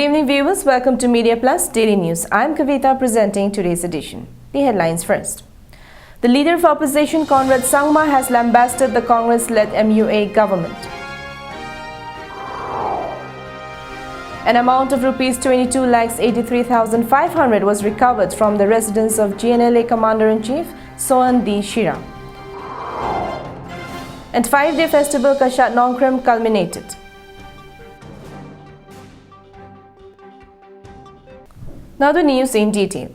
Good evening viewers, welcome to Media Plus Daily News. I am Kavita presenting today's edition. The headlines first. The leader of opposition Conrad Sangma has lambasted the Congress-led MUA government. An amount of rupees 22,83,500 was recovered from the residence of GNLA Commander-in-Chief Sohan D. Shira. And 5-day festival Kashat Nongkrem culminated. Now the news in detail.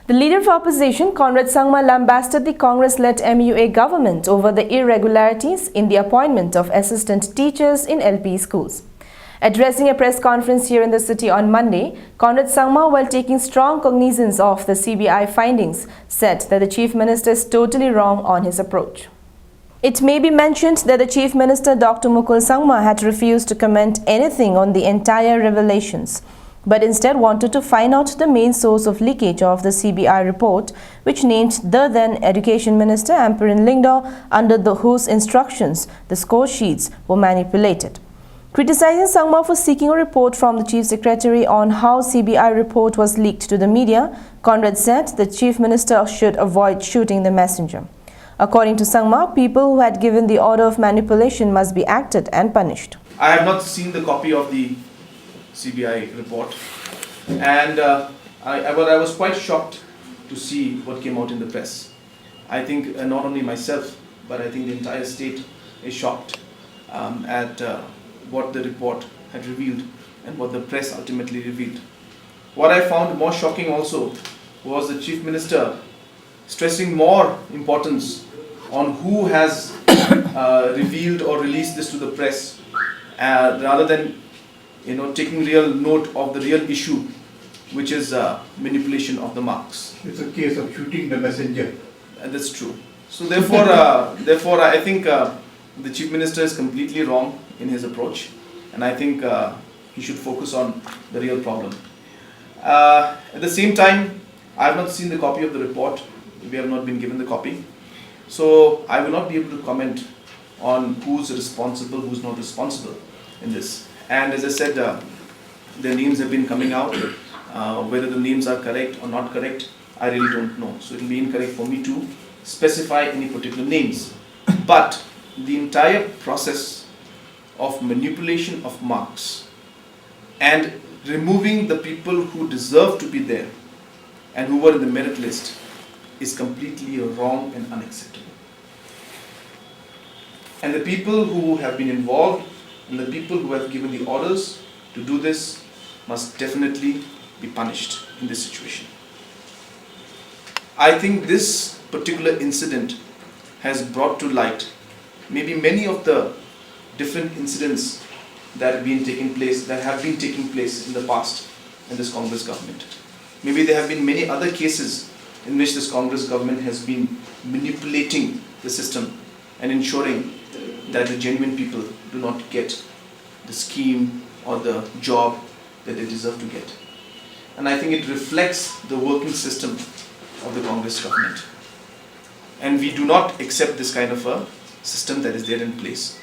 The leader of opposition, Conrad Sangma, lambasted the Congress-led MUA government over the irregularities in the appointment of assistant teachers in LP schools. Addressing a press conference here in the city on Monday, Conrad Sangma, while taking strong cognizance of the CBI findings, said that the Chief Minister is totally wrong on his approach. It may be mentioned that the Chief Minister, Dr. Mukul Sangma, had refused to comment anything on the entire revelations, but instead wanted to find out the main source of leakage of the CBI report, which named the then Education Minister Amperin Lingdo, under whose instructions the score sheets were manipulated. Criticizing Sangma for seeking a report from the Chief Secretary on how CBI report was leaked to the media, Conrad said the Chief Minister should avoid shooting the messenger. According to Sangma, people who had given the order of manipulation must be acted and punished. I have not seen the copy of the CBI report, and I was quite shocked to see what came out in the press. I think not only myself, but I think the entire state is shocked at what the report had revealed and what the press ultimately revealed. What I found more shocking also was the Chief Minister stressing more importance on who has revealed or released this to the press, rather than taking real note of the real issue, which is manipulation of the marks. It's a case of shooting the messenger. And that's true. So therefore, I think the Chief Minister is completely wrong in his approach, and I think he should focus on the real problem. At the same time, I have not seen the copy of the report. We have not been given the copy. So I will not be able to comment on who's responsible, who's not responsible in this. And as I said, their names have been coming out. Whether the names are correct or not correct, I really don't know. So it will be incorrect for me to specify any particular names. But the entire process of manipulation of marks and removing the people who deserve to be there and who were in the merit list is completely wrong and unacceptable. And the people who have been involved and the people who have given the orders to do this must definitely be punished in this situation. I think this particular incident has brought to light maybe many of the different incidents that have been taking place in the past in this Congress government. Maybe there have been many other cases in which this Congress government has been manipulating the system and ensuring that the genuine people do not get the scheme or the job that they deserve to get. And I think it reflects the working system of the Congress government. And we do not accept this kind of a system that is there in place.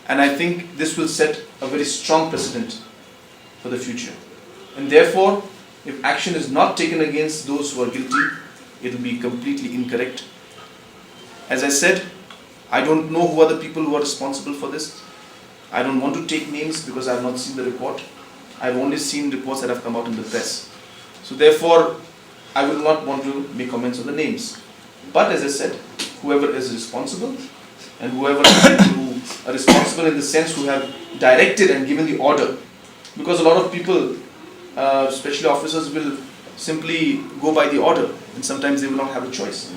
And I think this will set a very strong precedent for the future. And therefore, if action is not taken against those who are guilty, it will be completely incorrect. As I said, I don't know who are the people who are responsible for this. I don't want to take names because I have not seen the report. I've only seen reports that have come out in the press. So therefore, I will not want to make comments on the names. But as I said, whoever is responsible and whoever who are responsible in the sense who have directed and given the order, because a lot of people, especially officers, will simply go by the order and sometimes they will not have a choice.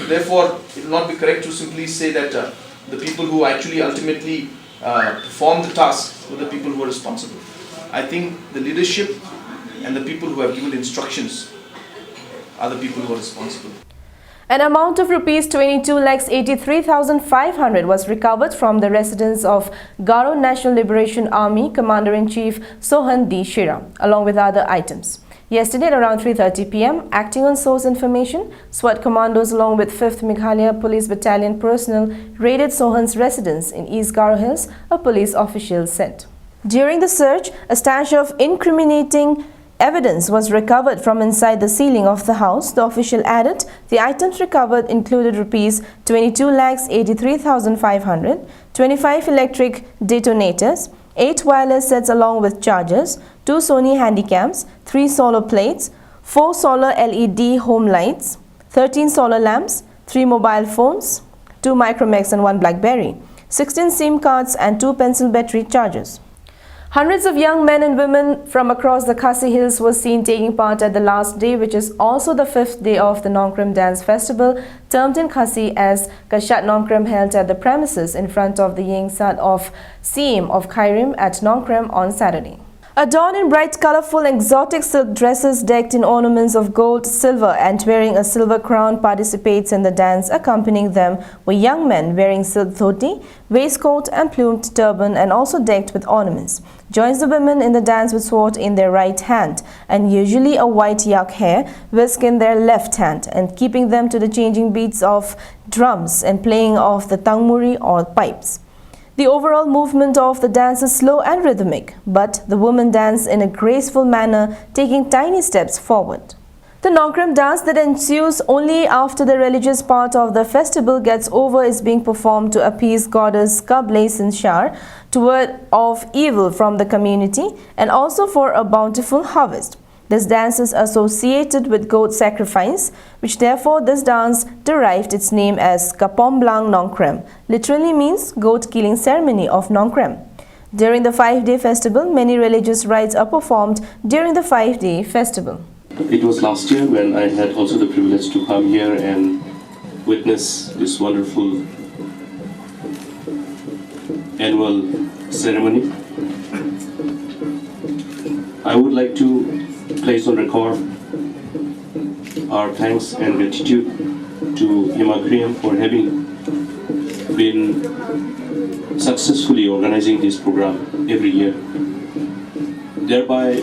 Therefore, it will not be correct to simply say that the people who actually ultimately perform the task were the people who are responsible. I think the leadership and the people who have given the instructions are the people who are responsible. An amount of rupees 22,83,500 was recovered from the residence of Garo National Liberation Army Commander-in-Chief Sohan D. Shira, along with other items. Yesterday at around 3:30 p.m., acting on source information, SWAT commandos along with 5th Meghalaya Police Battalion personnel raided Sohan's residence in East Garo Hills, a police official said. During the search, a stash of incriminating evidence was recovered from inside the ceiling of the house. The official added the items recovered included rupees 22,83,500, 25 electric detonators, 8 wireless sets along with chargers, 2 Sony handycams, 3 solar plates, 4 solar LED home lights, 13 solar lamps, 3 mobile phones, 2 Micromax and 1 BlackBerry, 16 SIM cards and 2 pencil battery chargers. Hundreds of young men and women from across the Khasi Hills were seen taking part at the last day, which is also the 5th day of the Nongkrem Dance Festival, termed in Khasi as Kashat Nongkrem, held at the premises in front of the Yengsat of Siem of Khairim at Nongkrem on Saturday. Adorned in bright, colorful, exotic silk dresses decked in ornaments of gold, silver and wearing a silver crown participates in the dance. Accompanying them were young men wearing silk dhoti, waistcoat and plumed turban and also decked with ornaments. Joins the women in the dance with sword in their right hand and usually a white yak hair whisk in their left hand, and keeping them to the changing beats of drums and playing of the tangmuri or pipes. The overall movement of the dance is slow and rhythmic, but the women dance in a graceful manner, taking tiny steps forward. The Nongkrem dance that ensues only after the religious part of the festival gets over is being performed to appease goddess Kablasinshar, to ward off evil from the community and also for a bountiful harvest. This dance is associated with goat sacrifice, which therefore this dance derived its name as Kapomblang Nongkrem, literally means goat killing ceremony of Nongkrem. During the 5-day festival, many religious rites are performed during the 5-day festival. It was last year when I had also the privilege to come here and witness this wonderful annual ceremony. I would like to place on record our thanks and gratitude to Himakriam for having been successfully organizing this program every year, thereby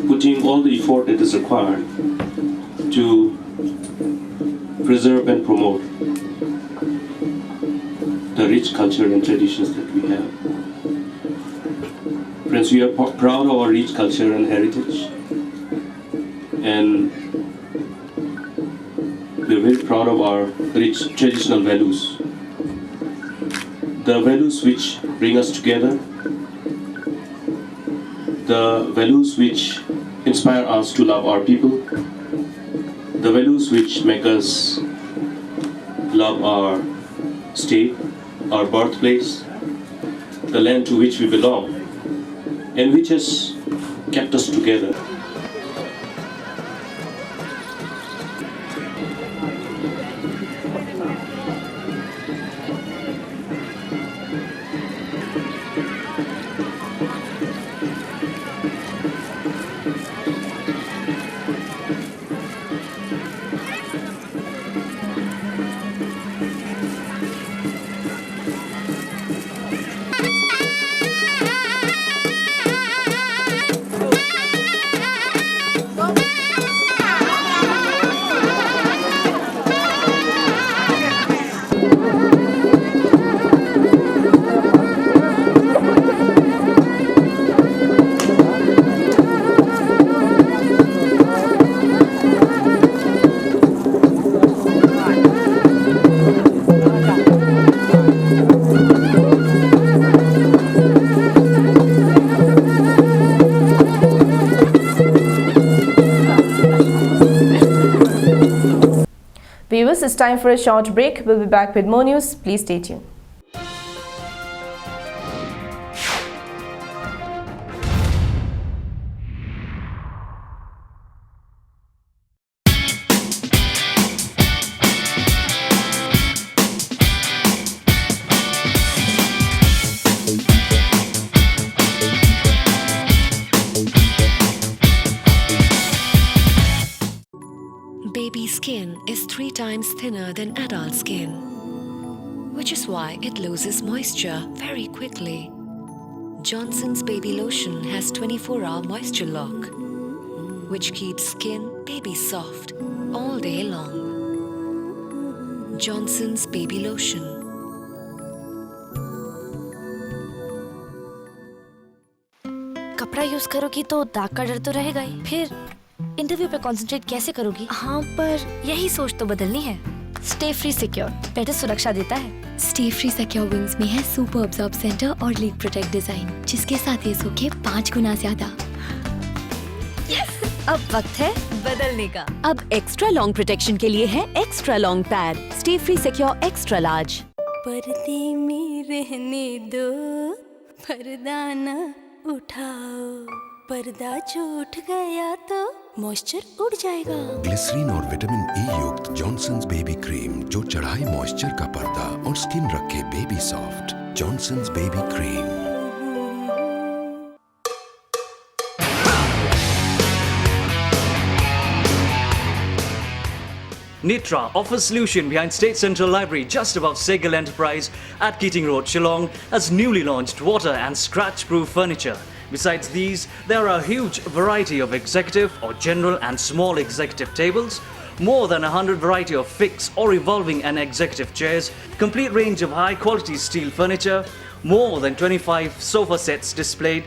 putting all the effort that is required to preserve and promote the rich culture and traditions that we have. Friends, we are proud of our rich culture and heritage, and we are very proud of our rich traditional values. The values which bring us together, the values which inspire us to love our people, the values which make us love our state, our birthplace, the land to which we belong, and which has kept us together. Viewers, it's time for a short break. We'll be back with more news. Please stay tuned. Baby skin is 3 times thinner than adult skin, which is why it loses moisture very quickly. Johnson's Baby Lotion has 24-hour moisture lock, which keeps skin baby soft all day long. Johnson's Baby Lotion. कपड़ा use करोगी तो दाग का डर तो रहेगा ही। फिर interview पे कंसंट्रेट कैसे करोगी? हाँ, पर यही सोच तो बदलनी है। स्टे फ्री सिक्योर बेटर सुरक्षा देता है। स्टे फ्री सिक्योर विंग्स में है सुपर अब्जॉर्ब सेंटर और लीक प्रोटेक्ट डिजाइन, जिसके साथ ये सूखे 5 गुना ज्यादा। अब वक्त है बदलने का। अब एक्स्ट्रा लॉन्ग प्रोटेक्शन के लिए है extra long pad stay free secure extra large. पर्दे में रहने दो, पर्दा न उठाओ, पर्दा जो उठ गया तो मॉइस्चर उड़ जाएगा। ग्लिसरीन और विटामिन ई युक्त जॉनसन्स बेबी क्रीम जो चढ़ाए मॉइस्चर का पर्दा और स्किन रखे baby soft. Johnson's baby cream. Nitra offers solution behind State Central Library just above Segal Enterprise at Keating Road, Shillong, has newly launched water and scratch-proof furniture. Besides these, there are a huge variety of executive or general and small executive tables, more than 100 variety of fixed or revolving and executive chairs, complete range of high-quality steel furniture, more than 25 sofa sets displayed,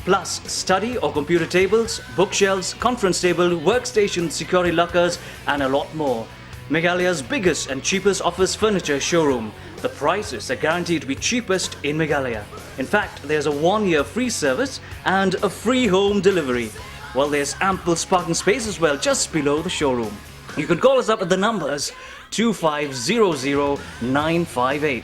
plus study or computer tables, bookshelves, conference table, workstations, security lockers, and a lot more. Meghalaya's biggest and cheapest office furniture showroom. The prices are guaranteed to be cheapest in Meghalaya. In fact, there's a 1-year free service and a free home delivery. Well, there's ample parking space as well just below the showroom. You can call us up at the numbers 2500958.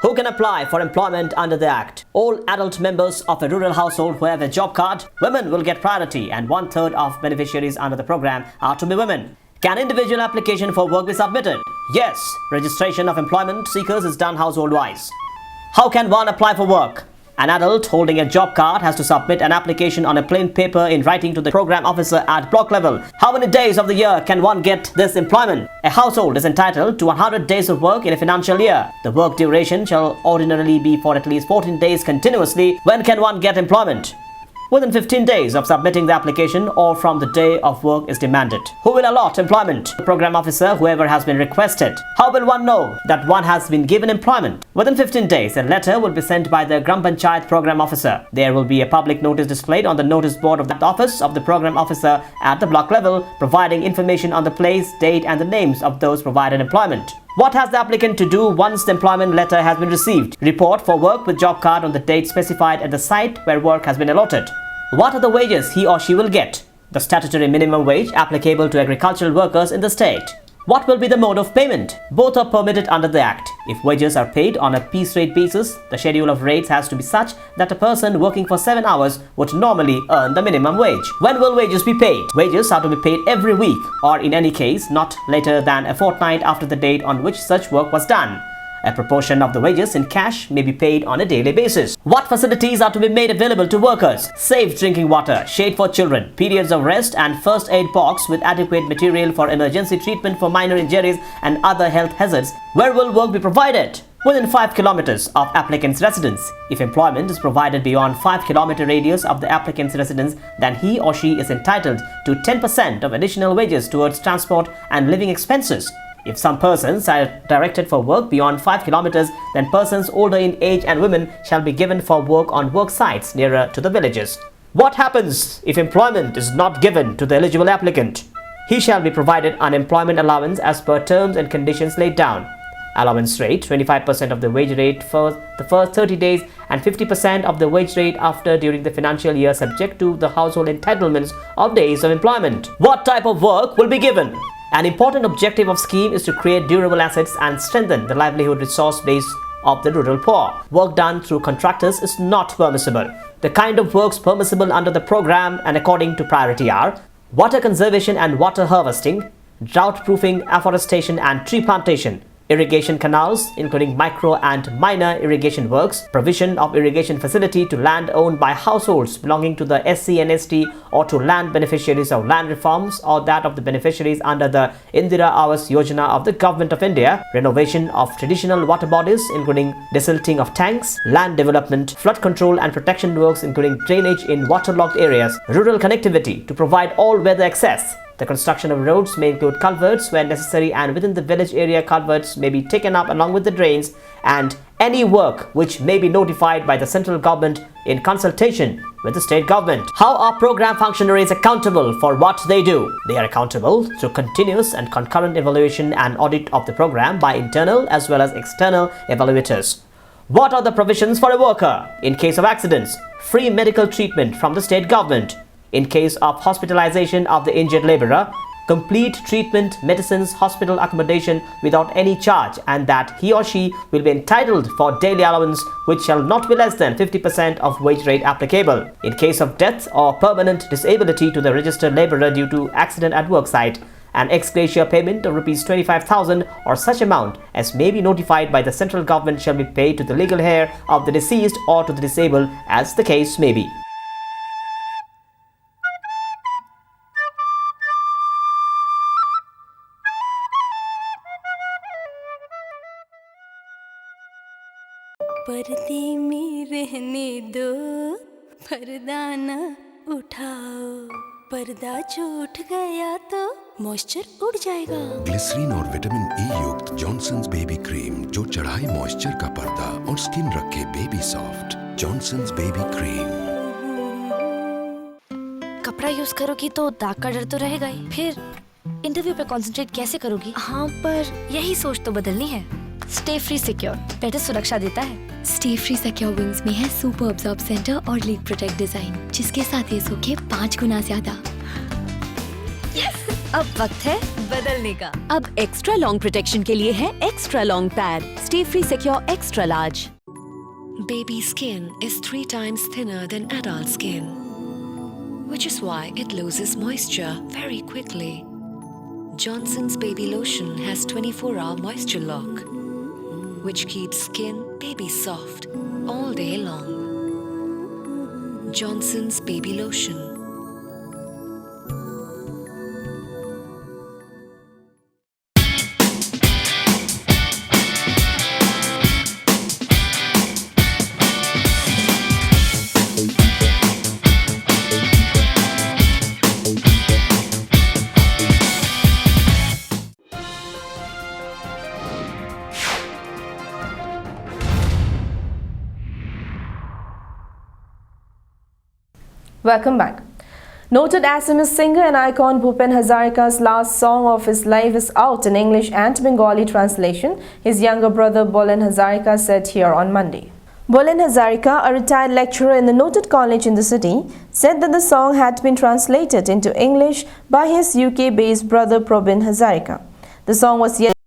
Who can apply for employment under the Act? All adult members of a rural household who have a job card, women will get priority, and 1/3 of beneficiaries under the program are to be women. Can individual application for work be submitted? Yes, registration of employment seekers is done household-wise. How can one apply for work? An adult holding a job card has to submit an application on a plain paper in writing to the program officer at block level. How many days of the year can one get this employment? A household is entitled to 100 days of work in a financial year. The work duration shall ordinarily be for at least 14 days continuously. When can one get employment? Within 15 days of submitting the application or from the day of work is demanded. Who will allot employment? The program officer, whoever has been requested. How will one know that one has been given employment? Within 15 days, a letter will be sent by the Gram Panchayat program officer. There will be a public notice displayed on the notice board of the office of the program officer at the block level, providing information on the place, date, and the names of those provided employment. What has the applicant to do once the employment letter has been received? Report for work with job card on the date specified at the site where work has been allotted. What are the wages he or she will get? The statutory minimum wage applicable to agricultural workers in the state. What will be the mode of payment? Both are permitted under the Act. If wages are paid on a piece rate basis, the schedule of rates has to be such that a person working for 7 hours would normally earn the minimum wage. When will wages be paid? Wages are to be paid every week, or in any case, not later than a fortnight after the date on which such work was done. A proportion of the wages in cash may be paid on a daily basis. What facilities are to be made available to workers? Safe drinking water, shade for children, periods of rest, and first aid box with adequate material for emergency treatment for minor injuries and other health hazards. Where will work be provided? Within 5 kilometers of applicant's residence. If employment is provided beyond 5-kilometer radius of the applicant's residence, then he or she is entitled to 10% of additional wages towards transport and living expenses. If some persons are directed for work beyond 5 kilometers, then persons older in age and women shall be given for work on work sites nearer to the villages. What happens if employment is not given to the eligible applicant? He shall be provided unemployment allowance as per terms and conditions laid down. Allowance rate 25% of the wage rate for the first 30 days and 50% of the wage rate after during the financial year, subject to the household entitlements of days of employment. What type of work will be given? An important objective of scheme is to create durable assets and strengthen the livelihood resource base of the rural poor. Work done through contractors is not permissible. The kind of works permissible under the program and according to priority are water conservation and water harvesting, drought proofing, afforestation and tree plantation, irrigation canals, including micro and minor irrigation works, provision of irrigation facility to land owned by households belonging to the SC and ST or to land beneficiaries of land reforms or that of the beneficiaries under the Indira Awas Yojana of the Government of India, renovation of traditional water bodies, including desilting of tanks, land development, flood control and protection works, including drainage in waterlogged areas, rural connectivity to provide all-weather access. The construction of roads may include culverts where necessary, and within the village area culverts may be taken up along with the drains, and any work which may be notified by the central government in consultation with the state government. How are program functionaries accountable for what they do? They are accountable through continuous and concurrent evaluation and audit of the program by internal as well as external evaluators. What are the provisions for a worker? In case of accidents, free medical treatment from the state government. In case of hospitalization of the injured laborer, complete treatment, medicines, hospital accommodation without any charge, and that he or she will be entitled for daily allowance which shall not be less than 50% of wage rate applicable. In case of death or permanent disability to the registered laborer due to accident at work site, an ex gratia payment of Rs 25,000 or such amount as may be notified by the central government shall be paid to the legal heir of the deceased or to the disabled as the case may be. पर्दे में रहने दो, पर्दा न उठाओ, पर्दा जो उठ गया तो मॉइस्चर उड़ जाएगा। ग्लिसरीन और विटामिन ई युक्त जॉनसन्स बेबी क्रीम जो चढ़ाए मॉइस्चर का पर्दा और स्किन रखे baby soft. Johnson's baby cream. कपड़ा यूज करोगी तो दाग का डर तो रहेगा ही, फिर इंटरव्यू पे कंसंट्रेट कैसे करोगी? हाँ, पर यही सोच तो बदलनी है। स्टे फ्री सिक्योर बेटर सुरक्षा देता है। स्टे फ्री सिक्योर विंग्स में है सुपर अब्जॉर्ब सेंटर और लीक प्रोटेक्ट डिजाइन, जिसके साथ ये सूखे 5 गुना ज्यादा। अब वक्त है बदलने का। अब एक्स्ट्रा लॉन्ग प्रोटेक्शन के लिए है extra long pad stay free secure extra large. Baby skin is 3 times thinner than adult skin, which is why it loses moisture very quickly. Johnson's Baby Lotion has 24-hour moisture lock, which keeps skin baby soft all day long. Johnson's Baby Lotion. Welcome back. Noted Assamese singer and icon Bhupen Hazarika's last song of his life is out in English and Bengali translation, his younger brother Bolen Hazarika said here on Monday. Bolen Hazarika, a retired lecturer in the noted college in the city, said that the song had been translated into English by his UK-based brother Probin Hazarika. The song was yet